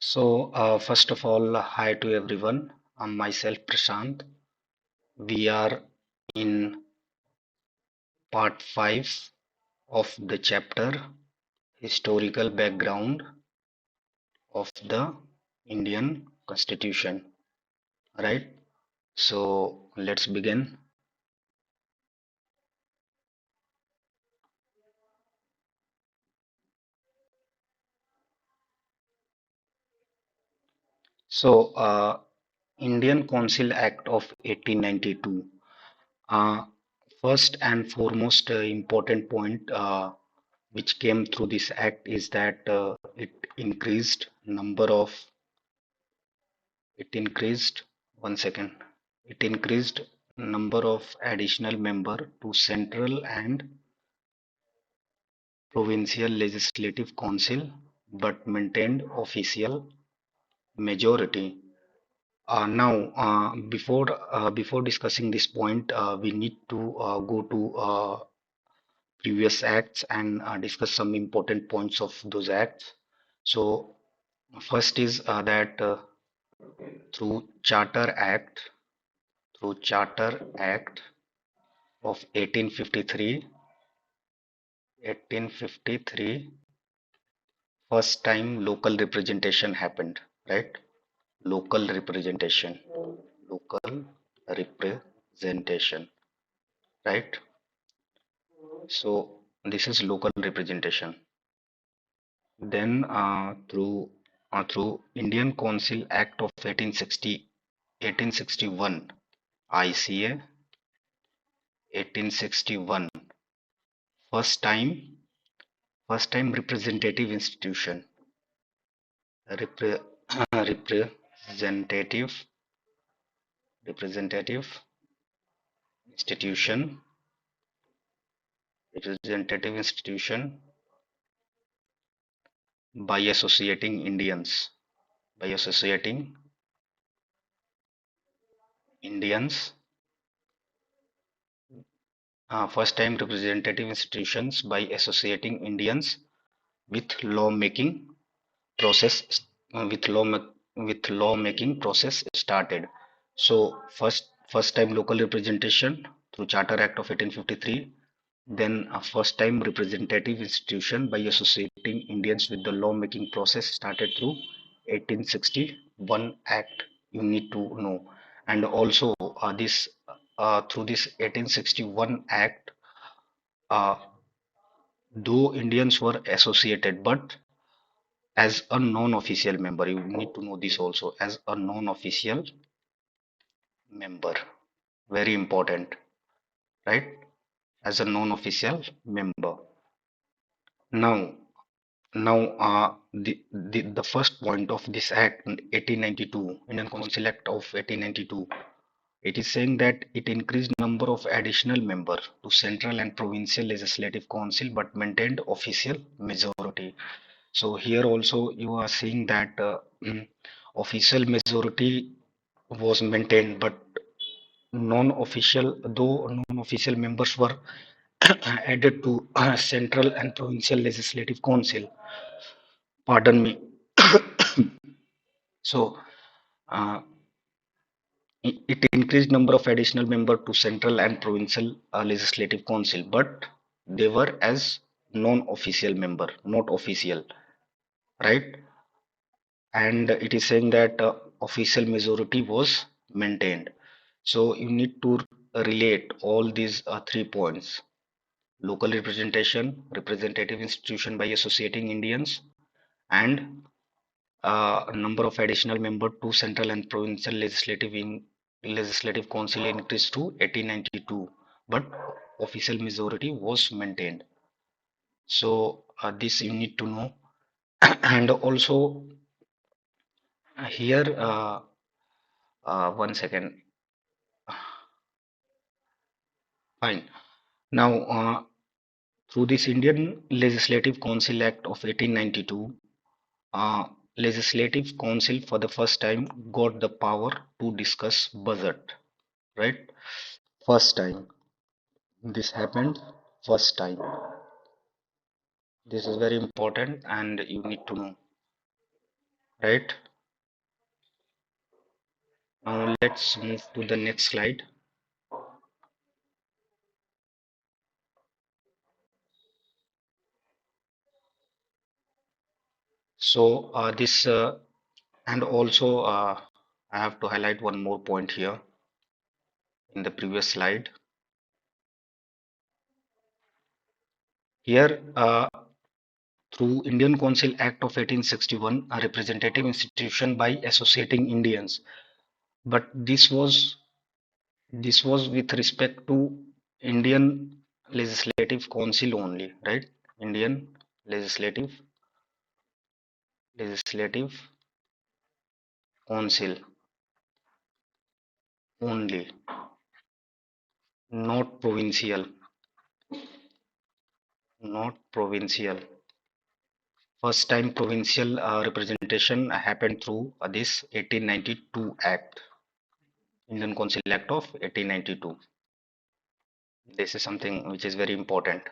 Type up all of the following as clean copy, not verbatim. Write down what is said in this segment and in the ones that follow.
First of all, hi to everyone. I'm myself Prashant. We are in part 5 of the chapter Historical Background of the Indian Constitution. Right? So, let's begin. So, Indian Council Act of 1892. Uh, First and foremost important point which came through this act is that it increased number of it increased one second it increased number of additional member to central and provincial legislative council but maintained official majority. Before discussing this point, we need to go to previous acts and discuss some important points of those acts. So first is that through Charter Act, through Charter Act of 1853, first time local representation happened, right? Local representation, local representation, right? So this is local representation. Then through Indian Council Act of 1861, ICA 1861, first time first time representative institution, repre, representative representative institution, representative institution by associating Indians, by associating Indians, first time representative institutions by associating Indians with lawmaking process with lawmaking process started. So first time local representation through Charter Act of 1853, then a first time representative institution by associating Indians with the lawmaking process started through 1861 Act. You need to know, and also this through this 1861 Act, uh, though Indians were associated, but as a non-official member. You need to know this also, as a non-official member. Very important, right? As a non-official member. Now, the first point of this act, 1892, Indian Council Act of 1892, it is saying that it increased number of additional member to central and provincial legislative council, but maintained official majority. So here also you are seeing that official majority was maintained, but non-official members were added to central and provincial legislative council. Pardon me. So uh, it increased number of additional member to central and provincial legislative council, but they were as non-official member, not official, right? And it is saying that official majority was maintained. So you need to relate all these three points: local representation, representative institution by associating Indians, and number of additional member to central and provincial legislative council increased to 1892, but official majority was maintained. So this you need to know. And also here one second. Fine. Now, through this Indian Legislative Council Act of 1892, Legislative Council for the first time got the power to discuss budget, right? First time. This happened first time. This is very important and you need to know, right? Now let's move to the next slide. So this and also I have to highlight one more point here in the previous slide. Here, through Indian Council Act of 1861, a representative institution by associating Indians. But this was with respect to Indian Legislative Council only, right? Indian Legislative Legislative Council only, not provincial, not provincial. First time provincial representation happened through this 1892 Act, Indian Council Act of 1892. This is something which is very important.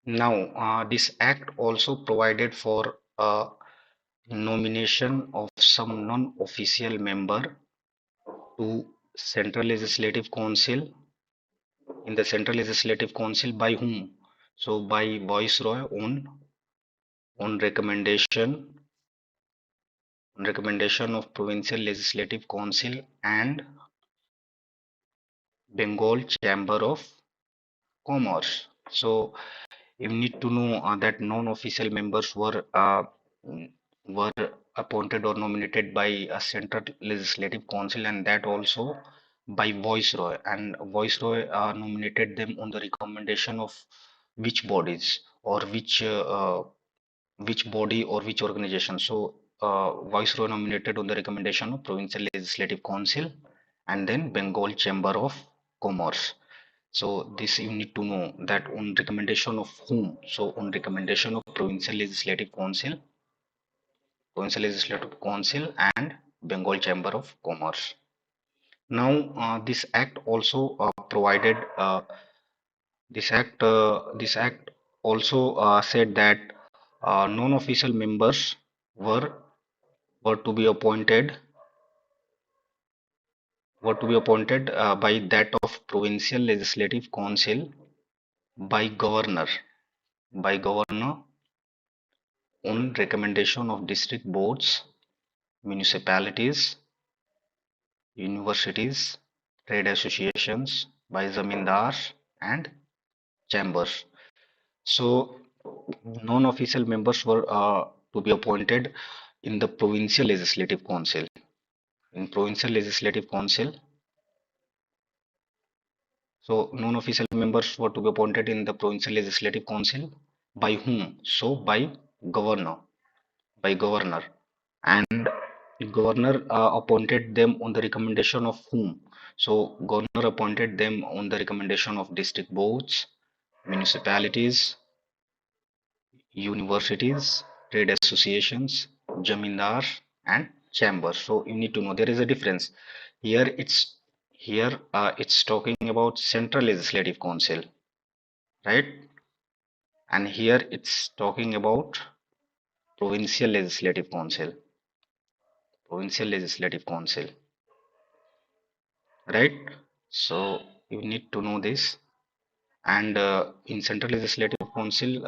Now, this act also provided for nomination of some non-official member to Central Legislative Council in the Central Legislative Council by whom? So by Viceroy on recommendation of Provincial Legislative Council and Bengal Chamber of Commerce. So you need to know that non-official members were appointed or nominated by a Central Legislative Council, and that also by Viceroy. And Viceroy nominated them on the recommendation of which bodies or which body or which organization. So Viceroy nominated on the recommendation of Provincial Legislative Council and then Bengal Chamber of Commerce. So this you need to know that on recommendation of whom? So on recommendation of Provincial Legislative Council and Bengal Chamber of Commerce. Now this act also provided this act also said that non-official members were were to be appointed by that of Provincial Legislative Council by governor by governor on recommendation of district boards, municipalities, universities, trade associations, by zamindars and chambers. So non-official members were to be appointed in the provincial legislative council. In provincial legislative council, so non-official members were to be appointed in the provincial legislative council by whom? So governor, by governor, and governor appointed them on the recommendation of whom? So governor appointed them on the recommendation of district boards, municipalities, universities, trade associations, jamindar, and chambers. So you need to know there is a difference. Here it's talking about Central Legislative Council, right? And here it's talking about Provincial Legislative Council, Provincial Legislative Council, right? So you need to know this. And in Central Legislative Council,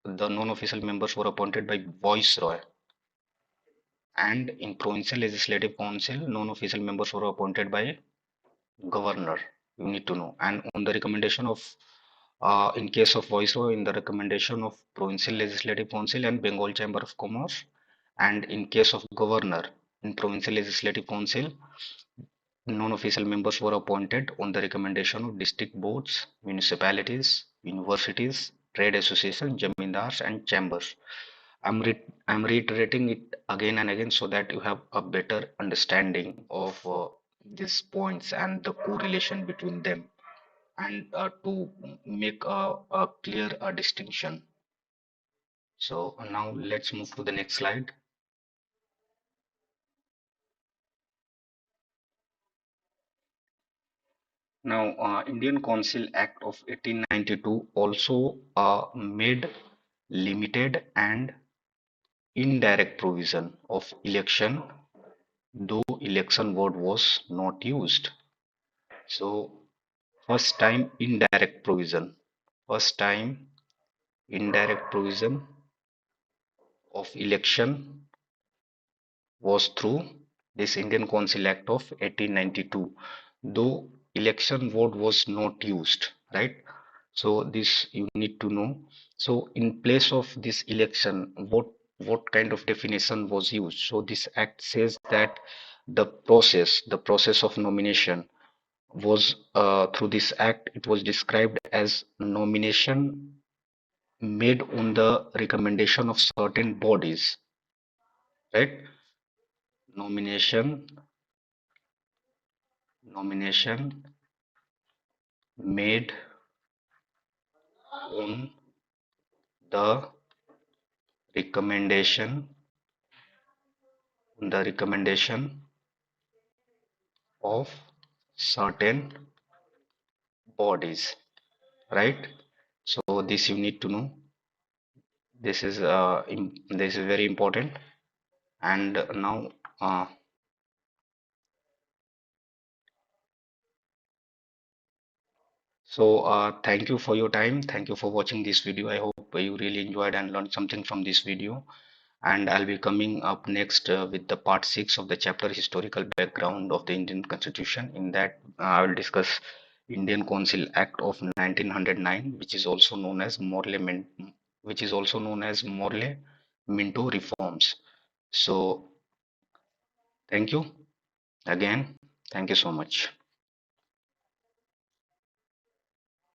the non-official members were appointed by Viceroy, and in Provincial Legislative Council, non-official members were appointed by Governor. You need to know. And on the recommendation of, in case of Viceroy, in the recommendation of Provincial Legislative Council and Bengal Chamber of Commerce, and in case of Governor, in Provincial Legislative Council, non-official members were appointed on the recommendation of district boards, municipalities, universities, trade associations, jamindars, and chambers. I'm reiterating it again and again so that you have a better understanding of these points and the correlation between them, and to make a clear distinction. So now let's move to the next slide. Now, Indian Council Act of 1892 also made limited and indirect provision of election, though election word was not used. So, first time indirect provision, first time indirect provision of election was through this Indian Council Act of 1892, though election word was not used, right? So this you need to know. So in place of this election, what kind of definition was used? So this act says that the process of nomination was through this act, it was described as nomination made on the recommendation of certain bodies, right? Nomination nomination made on the recommendation the recommendation of certain bodies, right? So this you need to know. This is very important. And now, thank you for your time. Thank you for watching this video. I hope you really enjoyed and learned something from this video. And I'll be coming up next with the part 6 of the chapter historical background of the Indian Constitution. In that, I will discuss Indian Council Act of 1909, which is also known as Morley Minto reforms. So, thank you again. Thank you so much.